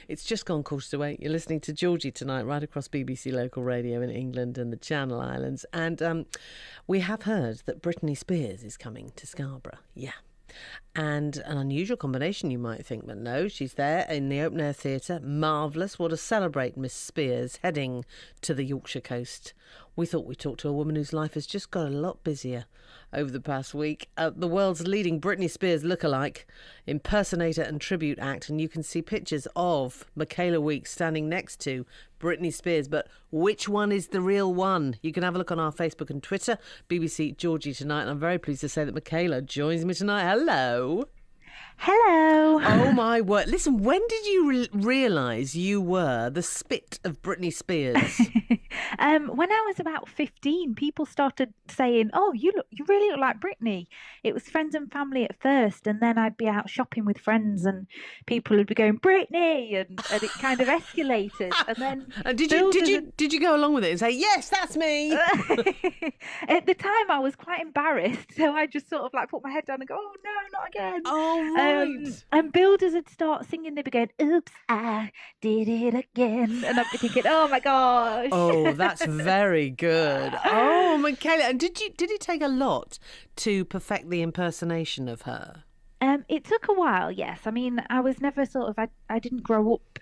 It's just gone 8:15. You're listening to Georgey Tonight right across BBC Local Radio in England and the Channel Islands. And we have heard that Britney Spears is coming to Scarborough. Yeah. And an unusual combination, you might think, but no, she's there in the open air theatre. Marvellous. Well, to celebrate Miss Spears heading to the Yorkshire coast, we thought we'd talk to a woman whose life has just got a lot busier over the past week. The world's leading Britney Spears lookalike, impersonator and tribute act. And you can see pictures of Michaela Weeks standing next to Britney Spears. But which one is the real one? You can have a look on our Facebook and Twitter, BBC Georgey Tonight. And I'm very pleased to say that Michaela joins me tonight. Hello. Hello. Oh, my word. Listen, when did you realise you were the spit of Britney Spears? When I was about 15, people started saying, "Oh, you really look like Britney." It was friends and family at first, and then I'd be out shopping with friends, and people would be going, "Britney," and it kind of escalated. And then did you go along with it and say, "Yes, that's me"? At the time, I was quite embarrassed, so I just sort of like put my head down and go, "Oh no, not again." Oh, right. And builders would start singing. They'd be going, "Oops, I did it again," and I'd be thinking, "Oh my gosh." Oh, that's very good. Oh, Michaela, and did it take a lot to perfect the impersonation of her? It took a while, yes. I mean, I was never I didn't grow up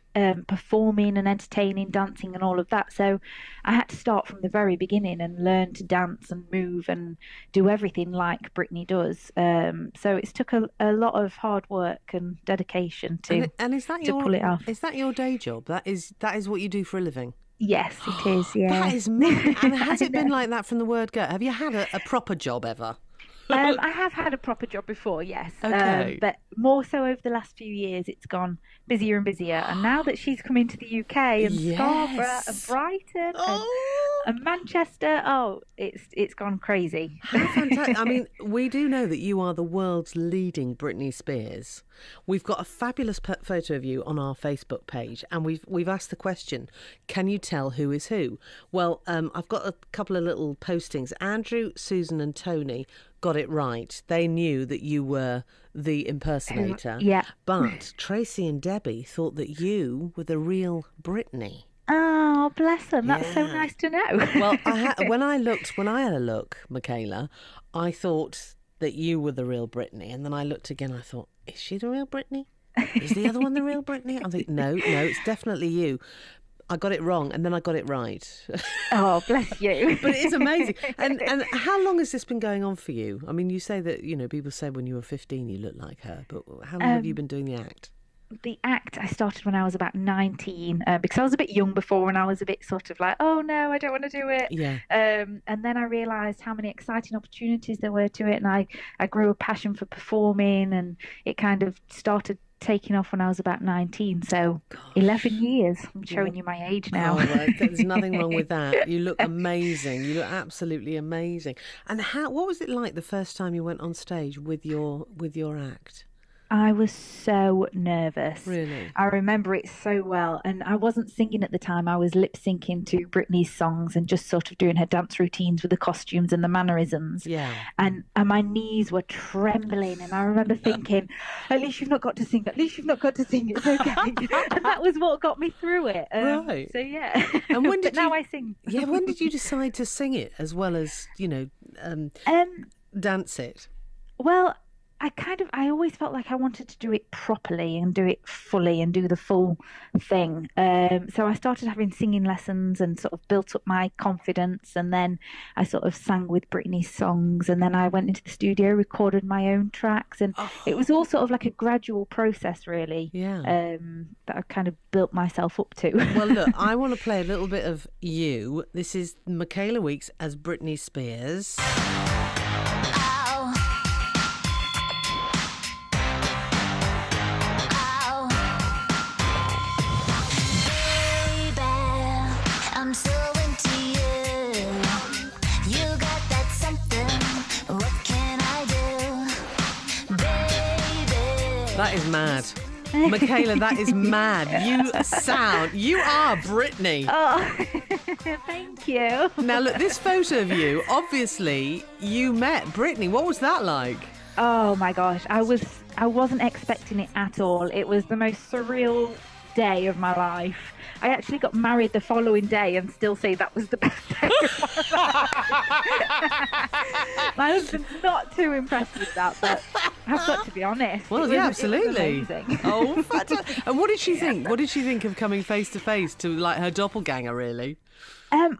performing and entertaining, dancing and all of that. So I had to start from the very beginning and learn to dance and move and do everything like Britney does. So it's took a lot of hard work and dedication to pull it off. Is that your day job? That is what you do for a living? Yes, it is, yeah. That is mad. And has it been like that from the word go? Have you had a proper job ever? I have had a proper job before, yes. Okay. But more so over the last few years, it's gone busier and busier. And now that she's come into the UK and Scarborough and Brighton and Manchester, it's gone crazy. How fantastic. I mean, we do know that you are the world's leading Britney Spears. We've got a fabulous photo of you on our Facebook page, and we've asked the question, can you tell who is who? Well, I've got a couple of little postings. Andrew, Susan and Tony got it right. They knew that you were the impersonator. Yeah. But Tracy and Debbie thought that you were the real Britney. Oh, bless them. That's so nice to know. Well, when I had a look, Michaela, I thought that you were the real Britney. And then I looked again, I thought, is she the real Britney? Is the other one the real Britney? I think, no, it's definitely you. I got it wrong, and then I got it right. Oh, bless you. But it is amazing. And how long has this been going on for you? I mean, you say that, people say when you were 15 you looked like her, but how long have you been doing the act? The act, I started when I was about 19 because I was a bit young before, and I was a bit sort of like, oh no, I don't want to do it. Yeah. And then I realised how many exciting opportunities there were to it, and I grew a passion for performing, and it kind of started taking off when I was about 19. So 11 years. I'm showing you my age now. Oh, well, there's nothing wrong with that. You look amazing. You look absolutely amazing. And what was it like the first time you went on stage with your act? I was so nervous. Really? I remember it so well. And I wasn't singing at the time. I was lip syncing to Britney's songs and just sort of doing her dance routines with the costumes and the mannerisms. Yeah. And my knees were trembling. And I remember thinking, at least you've not got to sing. At least you've not got to sing. It's okay. And that was what got me through it. Right. So, yeah. And when did now I sing. Yeah, when did you decide to sing it as well as, dance it? Well, I always felt like I wanted to do it properly and do it fully and do the full thing. So I started having singing lessons and sort of built up my confidence. And then I sort of sang with Britney's songs. And then I went into the studio, recorded my own tracks. And it was all sort of like a gradual process, really, that I kind of built myself up to. Well, look, I want to play a little bit of you. This is Michaela Weeks as Britney Spears. That is mad. Michaela, that is mad. You are Britney. Oh, thank you. Now, look, this photo of you, obviously, you met Britney. What was that like? Oh, my gosh. I wasn't expecting it at all. It was the most surreal day of my life. I actually got married the following day and still say that was the best day of my life. My husband's not too impressed with that, but I've got to be honest. Well, yeah, absolutely. It was amazing. Oh, fantastic. And what did she think? What did she think of coming face to face to like her doppelganger, really?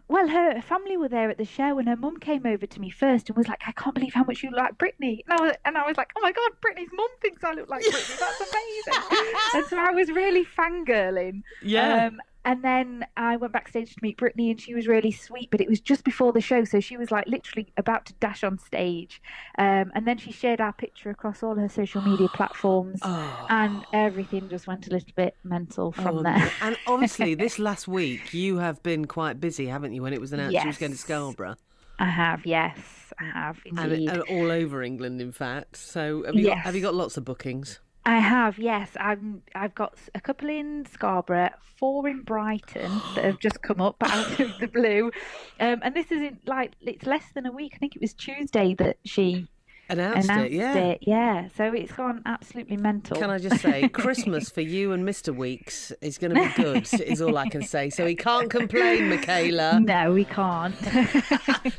Well, her family were there at the show, and her mum came over to me first and was like, "I can't believe how much you like Britney." And I was like, "Oh my God, Britney's mum thinks I look like Britney. That's amazing!" And so I was really fangirling. Yeah. And then I went backstage to meet Britney, and she was really sweet, but it was just before the show, so she was like literally about to dash on stage. And then she shared our picture across all her social media platforms, and everything just went a little bit mental from there. And honestly, this last week, you have been quite busy, haven't you, when it was announced she was going to Scarborough? I have, yes. I have, indeed. And all over England, in fact. So have you got lots of bookings? I have, yes. I've got a couple in Scarborough, 4 in Brighton that have just come up out of the blue. And this isn't it's less than a week. I think it was Tuesday that she announced it. Yeah. So it's gone absolutely mental. Can I just say, Christmas for you and Mr. Weeks is going to be good, is all I can say. So he can't complain, Michaela. No, we can't.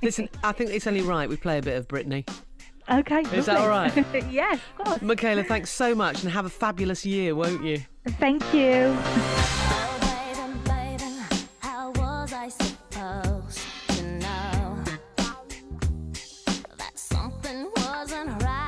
Listen, I think it's only right we play a bit of Britney. Okay. Is that all right? Yes, of course. Michaela, thanks so much and have a fabulous year, won't you? Thank you. Oh, baby, how was I supposed to know that something wasn't right?